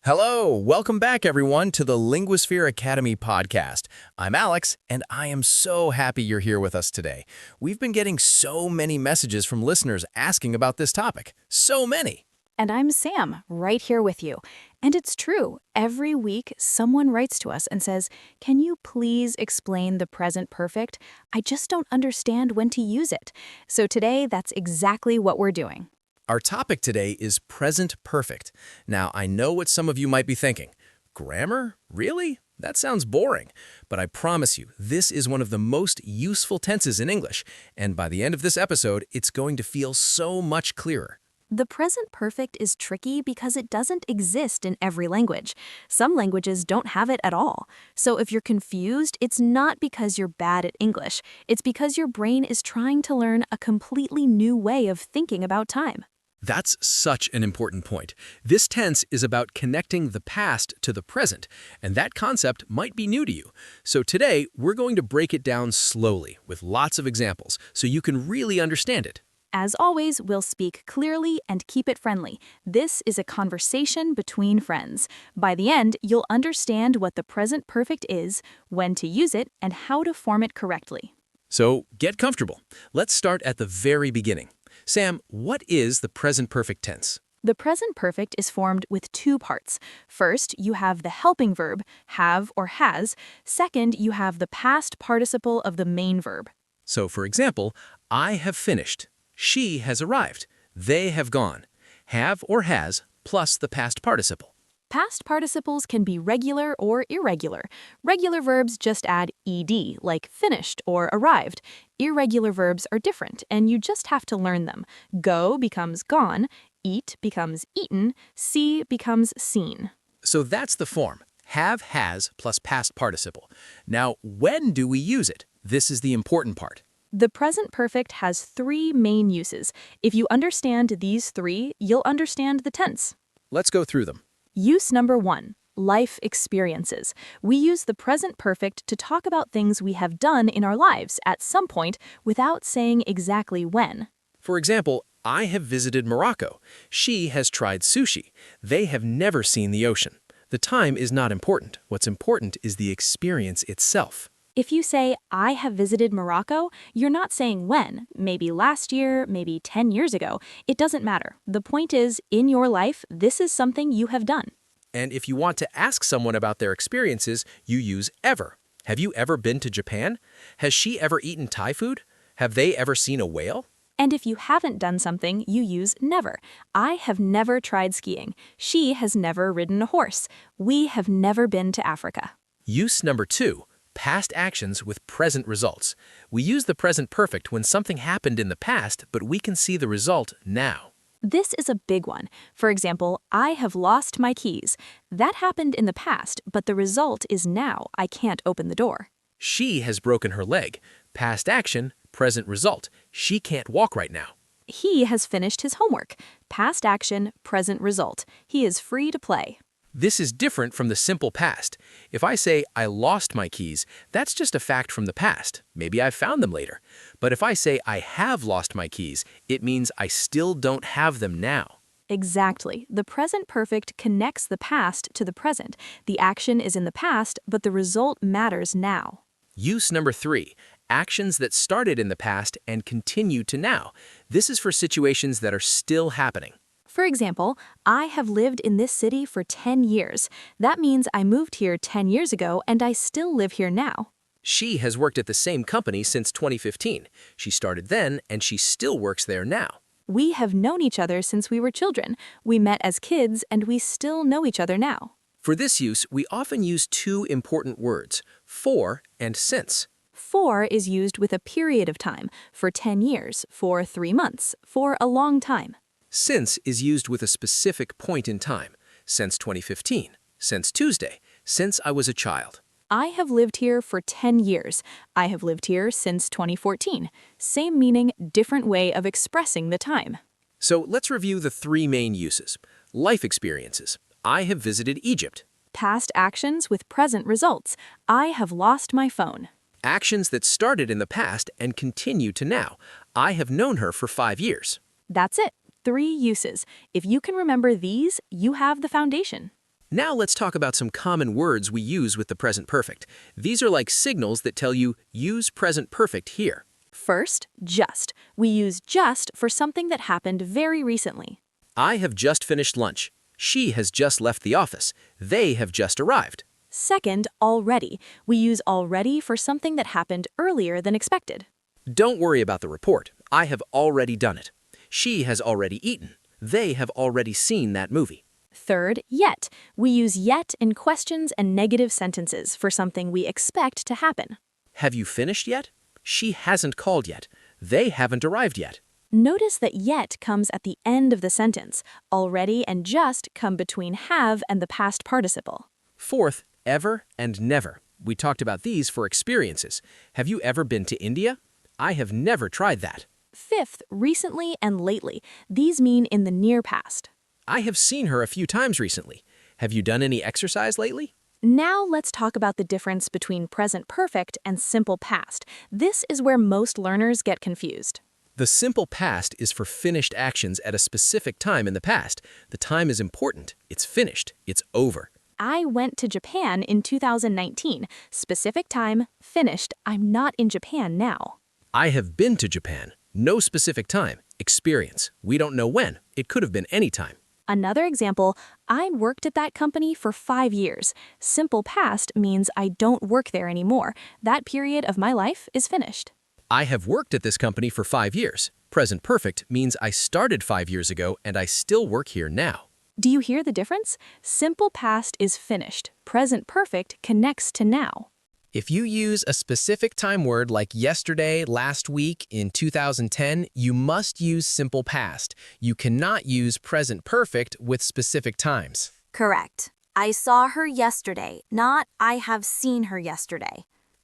Hello, welcome back everyone to the Linguasphere Academy Podcast. I'm Alex, and I am so happy you're here with us today. We've been getting so many messages from listeners asking about this topic. So many. And I'm Sam, right here with you. And it's true, every week someone writes to us and says, "Can you please explain the present perfect? I just don't understand when to use it." So today, that's exactly what we're doing. Our topic today is present perfect. Now, I know what some of you might be thinking. Grammar? Really? That sounds boring. But I promise you, this is one of the most useful tenses in English. And by the end of this episode, it's going to feel so much clearer. The present perfect is tricky because it doesn't exist in every language. Some languages don't have it at all. So if you're confused, it's not because you're bad at English. It's because your brain is trying to learn a completely new way of thinking about time. That's such an important point. This tense is about connecting the past to the present, and that concept might be new to you. So today, we're going to break it down slowly with lots of examples so you can really understand it. As always, we'll speak clearly and keep it friendly. This is a conversation between friends. By the end, you'll understand what the present perfect is, when to use it, and how to form it correctly. So get comfortable. Let's start at the very beginning. Sam, what is the present perfect tense? The present perfect is formed with two parts. First, you have the helping verb, have or has. Second, you have the past participle of the main verb. So for example, I have finished. She has arrived. They have gone. Have or has plus the past participle. Past participles can be regular or irregular. Regular verbs just add ed, like finished or arrived. Irregular verbs are different, and you just have to learn them. Go becomes gone, eat becomes eaten, see becomes seen. So that's the form. Have, has plus past participle. Now, when do we use it? This is the important part. The present perfect has three main uses. If you understand these three, you'll understand the tense. Let's go through them. Use number 1, life experiences. We use the present perfect to talk about things we have done in our lives at some point without saying exactly when. For example, I have visited Morocco. She has tried sushi. They have never seen the ocean. The time is not important. What's important is the experience itself. If you say, "I have visited Morocco," you're not saying when, maybe last year, maybe 10 years ago. It doesn't matter. The point is, in your life, this is something you have done. And if you want to ask someone about their experiences, you use ever. Have you ever been to Japan? Has she ever eaten Thai food? Have they ever seen a whale? And if you haven't done something, you use never. I have never tried skiing. She has never ridden a horse. We have never been to Africa. Use number 2. Past actions with present results. We use the present perfect when something happened in the past, but we can see the result now. This is a big one. For example, I have lost my keys. That happened in the past, but the result is now I can't open the door. She has broken her leg. Past action, present result. She can't walk right now. He has finished his homework. Past action, present result. He is free to play. This is different from the simple past. If I say, I lost my keys, that's just a fact from the past. Maybe I found them later. But if I say, I have lost my keys, it means I still don't have them now. Exactly. The present perfect connects the past to the present. The action is in the past, but the result matters now. Use number 3. Actions that started in the past and continue to now. This is for situations that are still happening. For example, I have lived in this city for 10 years. That means I moved here 10 years ago and I still live here now. She has worked at the same company since 2015. She started then and she still works there now. We have known each other since we were children. We met as kids and we still know each other now. For this use, we often use two important words, for and since. For is used with a period of time, for 10 years, for 3 months, for a long time. Since is used with a specific point in time, since 2015, since Tuesday, since I was a child. I have lived here for 10 years. I have lived here since 2014. Same meaning, different way of expressing the time. So let's review the 3 main uses. Life experiences. I have visited Egypt. Past actions with present results. I have lost my phone. Actions that started in the past and continue to now. I have known her for 5 years. That's it. 3 uses. If you can remember these, you have the foundation. Now let's talk about some common words we use with the present perfect. These are like signals that tell you, use present perfect here. First, just. We use just for something that happened very recently. I have just finished lunch. She has just left the office. They have just arrived. Second, already. We use already for something that happened earlier than expected. Don't worry about the report. I have already done it. She has already eaten. They have already seen that movie. Third, yet. We use yet in questions and negative sentences for something we expect to happen. Have you finished yet? She hasn't called yet. They haven't arrived yet. Notice that yet comes at the end of the sentence. Already and just come between have and the past participle. Fourth, ever and never. We talked about these for experiences. Have you ever been to India? I have never tried that. Fifth, recently and lately. These mean in the near past. I have seen her a few times recently. Have you done any exercise lately? Now let's talk about the difference between present perfect and simple past. This is where most learners get confused. The simple past is for finished actions at a specific time in the past. The time is important. It's finished. It's over. I went to Japan in 2019. Specific time, finished. I'm not in Japan now. I have been to Japan. No specific time. Experience. We don't know when. It could have been any time. Another example, I worked at that company for 5 years. Simple past means I don't work there anymore. That period of my life is finished. I have worked at this company for 5 years. Present perfect means I started 5 years ago and I still work here now. Do you hear the difference? Simple past is finished. Present perfect connects to now. If you use a specific time word like yesterday, last week, in 2010, you must use simple past. You cannot use present perfect with specific times. Correct. I saw her yesterday, not I have seen her yesterday.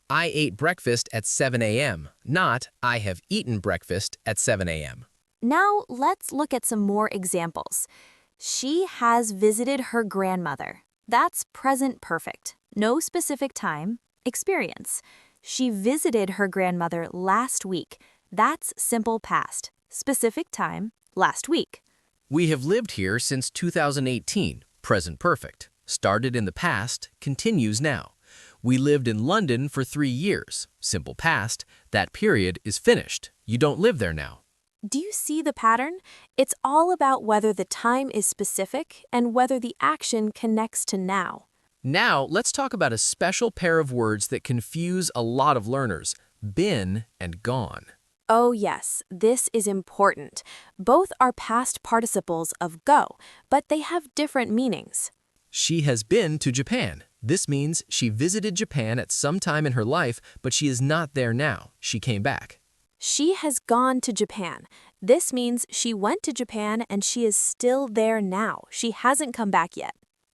I ate breakfast at 7 a.m., not I have eaten breakfast at 7 a.m. Now let's look at some more examples. She has visited her grandmother. That's present perfect. No specific time. Experience. She visited her grandmother last week. That's simple past. Specific time, last week. We have lived here since 2018, present perfect. Started in the past, continues now. We lived in London for 3 years. Simple past, that period is finished. You don't live there now. Do you see the pattern? It's all about whether the time is specific and whether the action connects to now. Now, let's talk about a special pair of words that confuse a lot of learners, been and gone. Oh yes, this is important. Both are past participles of go, but they have different meanings. She has been to Japan. This means she visited Japan at some time in her life, but she is not there now. She came back. She has gone to Japan. This means she went to Japan and she is still there now. She hasn't come back yet.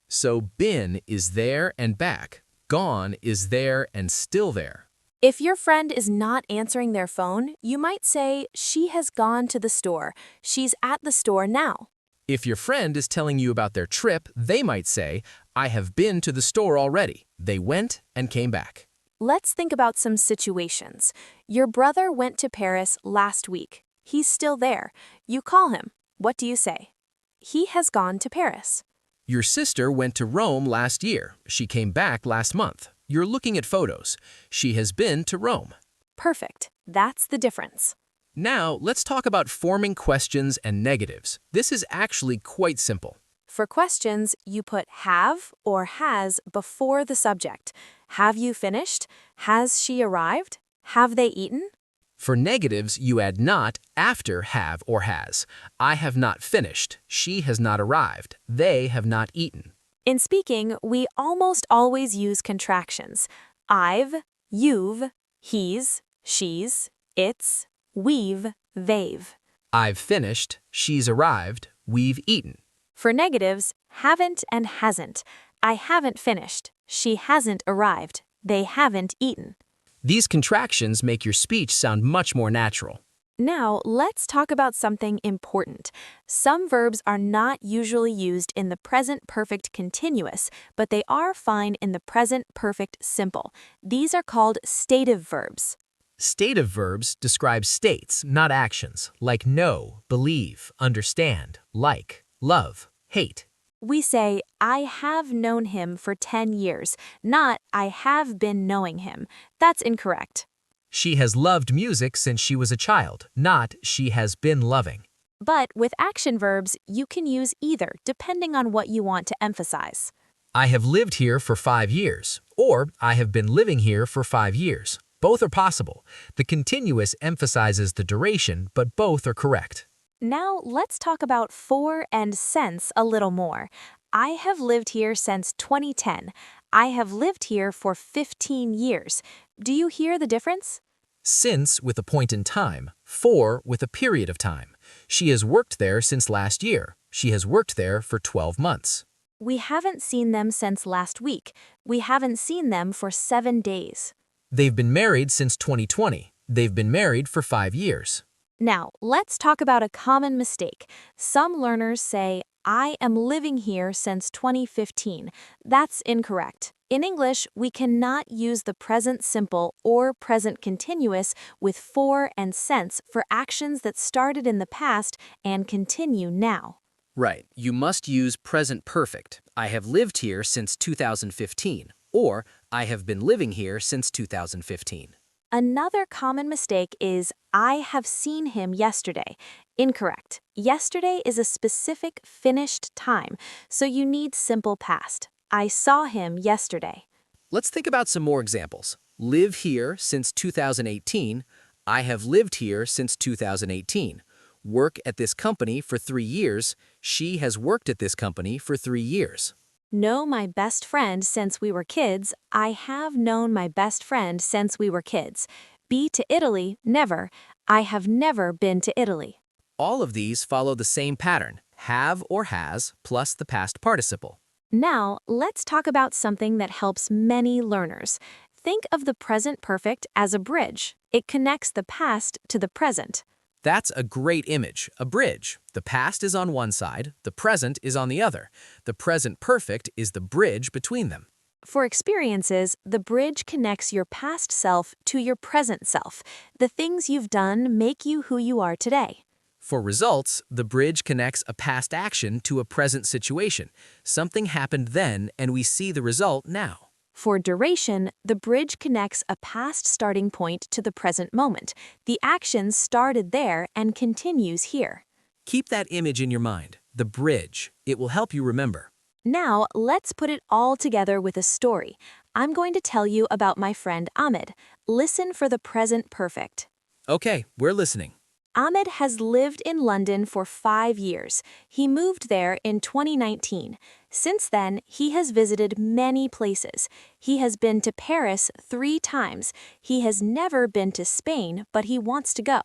So been is there and back. Gone is there and still there. If your friend is not answering their phone, you might say, she has gone to the store. She's at the store now. If your friend is telling you about their trip, they might say, I have been to the store already. They went and came back. Let's think about some situations. Your brother went to Paris last week. He's still there. You call him. What do you say? He has gone to Paris. Your sister went to Rome last year. She came back last month. You're looking at photos. She has been to Rome. Perfect. That's the difference. Now, let's talk about forming questions and negatives. This is actually quite simple. For questions, you put have or has before the subject. Have you finished? Has she arrived? Have they eaten? For negatives, you add not after have or has. I have not finished. She has not arrived. They have not eaten. In speaking, we almost always use contractions. I've, you've, he's, she's, it's, we've, they've. I've finished. She's arrived. We've eaten. For negatives, haven't and hasn't. I haven't finished. She hasn't arrived. They haven't eaten. These contractions make your speech sound much more natural. Now, let's talk about something important. Some verbs are not usually used in the present perfect continuous, but they are fine in the present perfect simple. These are called stative verbs. Stative verbs describe states, not actions, like know, believe, understand, like, love, hate. We say, I have known him for 10 years, not I have been knowing him. That's incorrect. She has loved music since she was a child, not she has been loving. But with action verbs, you can use either depending on what you want to emphasize. I have lived here for 5 years, or I have been living here for 5 years. Both are possible. The continuous emphasizes the duration, but both are correct. Now let's talk about for and since a little more. I have lived here since 2010. I have lived here for 15 years. Do you hear the difference? Since with a point in time, for with a period of time. She has worked there since last year. She has worked there for 12 months. We haven't seen them since last week. We haven't seen them for 7 days. They've been married since 2020. They've been married for 5 years. Now, let's talk about a common mistake. Some learners say, I am living here since 2015. That's incorrect. In English, we cannot use the present simple or present continuous with for and since for actions that started in the past and continue now. Right, you must use present perfect. I have lived here since 2015, or I have been living here since 2015. Another common mistake is, I have seen him yesterday. Incorrect. Yesterday is a specific finished time, so you need simple past. I saw him yesterday. Let's think about some more examples. Live here since 2018. I have lived here since 2018. Work at this company for 3 years. She has worked at this company for 3 years. Know my best friend since we were kids. I have known my best friend since we were kids. Be to Italy, never. I have never been to Italy. All of these follow the same pattern, have or has plus the past participle. Now, let's talk about something that helps many learners. Think of the present perfect as a bridge. It connects the past to the present. That's a great image, a bridge. The past is on one side, the present is on the other. The present perfect is the bridge between them. For experiences, the bridge connects your past self to your present self. The things you've done make you who you are today. For results, the bridge connects a past action to a present situation. Something happened then, and we see the result now. For duration, the bridge connects a past starting point to the present moment. The action started there and continues here. Keep that image in your mind, the bridge. It will help you remember. Now, let's put it all together with a story. I'm going to tell you about my friend Ahmed. Listen for the present perfect. Okay, we're listening. Ahmed has lived in London for 5 years. He moved there in 2019. Since then, he has visited many places. He has been to Paris 3 times. He has never been to Spain, but he wants to go.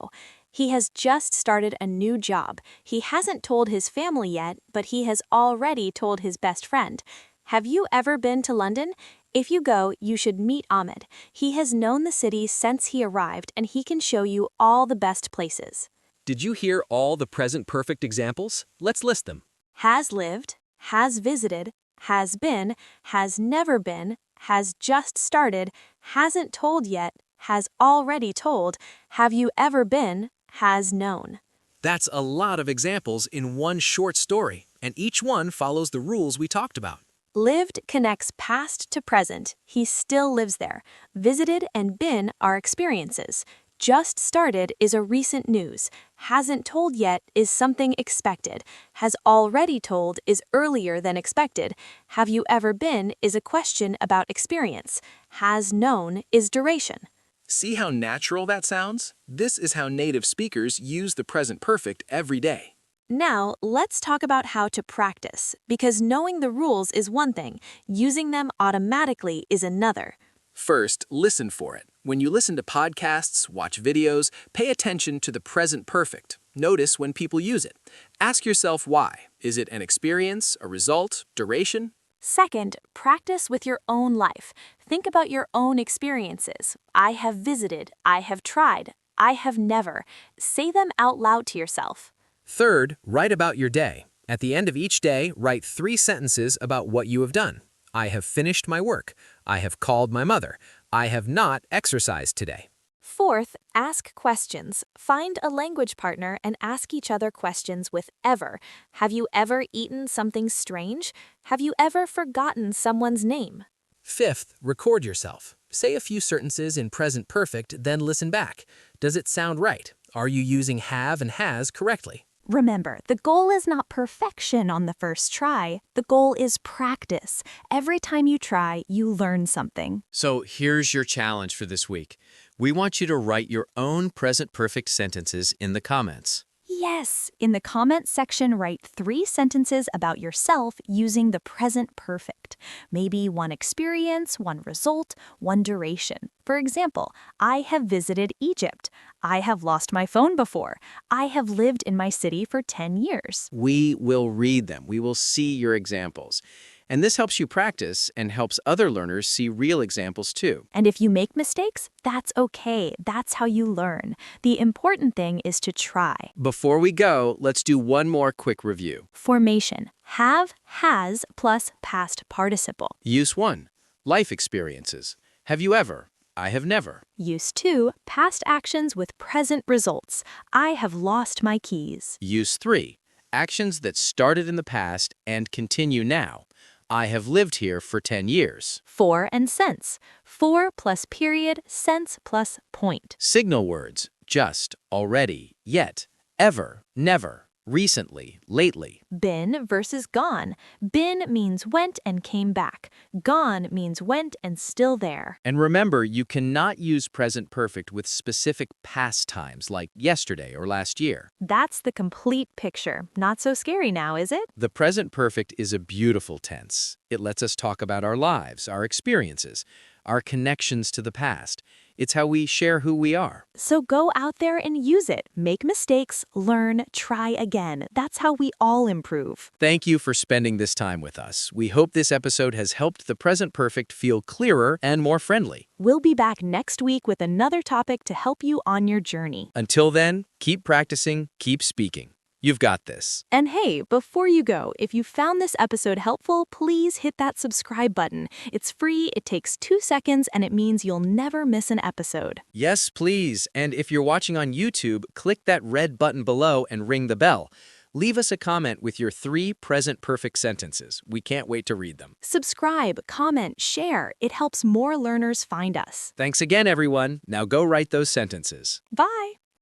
He has just started a new job. He hasn't told his family yet, but he has already told his best friend. Have you ever been to London? If you go, you should meet Ahmed. He has known the city since he arrived, and he can show you all the best places. Did you hear all the present perfect examples? Let's list them. Has lived, has visited, has been, has never been, has just started, hasn't told yet, has already told, have you ever been, has known. That's a lot of examples in one short story, and each one follows the rules we talked about. Lived connects past to present. He still lives there. Visited and been are experiences. Just started is a recent news. Hasn't told yet is something expected. Has already told is earlier than expected. Have you ever been is a question about experience. Has known is duration. See how natural that sounds? This is how native speakers use the present perfect every day. Now, let's talk about how to practice, because knowing the rules is one thing, using them automatically is another. First, listen for it. When you listen to podcasts, watch videos, pay attention to the present perfect. Notice when people use it. Ask yourself why. Is it an experience, a result, duration? Second, practice with your own life. Think about your own experiences. I have visited, I have tried, I have never. Say them out loud to yourself. Third, write about your day. At the end of each day, write 3 sentences about what you have done. I have finished my work. I have called my mother. I have not exercised today. Fourth, ask questions. Find a language partner and ask each other questions with ever. Have you ever eaten something strange? Have you ever forgotten someone's name? Fifth, record yourself. Say a few sentences in present perfect, then listen back. Does it sound right? Are you using have and has correctly? Remember, the goal is not perfection on the first try. The goal is practice. Every time you try, you learn something. So here's your challenge for this week. We want you to write your own present perfect sentences in the comments. Yes, in the comments section, write 3 sentences about yourself using the present perfect. Maybe one experience, one result, one duration. For example, I have visited Egypt. I have lost my phone before. I have lived in my city for 10 years. We will read them. We will see your examples. And this helps you practice and helps other learners see real examples too. And if you make mistakes, that's okay. That's how you learn. The important thing is to try. Before we go, let's do one more quick review. Formation. Have, has, plus past participle. Use 1. Life experiences. Have you ever? I have never. Use 2. Past actions with present results. I have lost my keys. Use 3. Actions that started in the past and continue now. I have lived here for 10 years. 4 and sense. For plus period, sense plus point. Signal words. Just, already, yet, ever, never, recently, lately. Been versus gone. Been means went and came back. Gone means went and still there. And remember, you cannot use present perfect with specific past times like yesterday or last year. That's the complete picture. Not so scary now, is it? The present perfect is a beautiful tense. It lets us talk about our lives, our experiences, our connections to the past. It's how we share who we are. So go out there and use it. Make mistakes, learn, try again. That's how we all improve. Thank you for spending this time with us. We hope this episode has helped the present perfect feel clearer and more friendly. We'll be back next week with another topic to help you on your journey. Until then, keep practicing, keep speaking. You've got this. And hey, before you go, if you found this episode helpful, please hit that subscribe button. It's free, it takes 2 seconds, and it means you'll never miss an episode. Yes, please. And if you're watching on YouTube, click that red button below and ring the bell. Leave us a comment with your 3 present perfect sentences. We can't wait to read them. Subscribe, comment, share. It helps more learners find us. Thanks again, everyone. Now go write those sentences. Bye.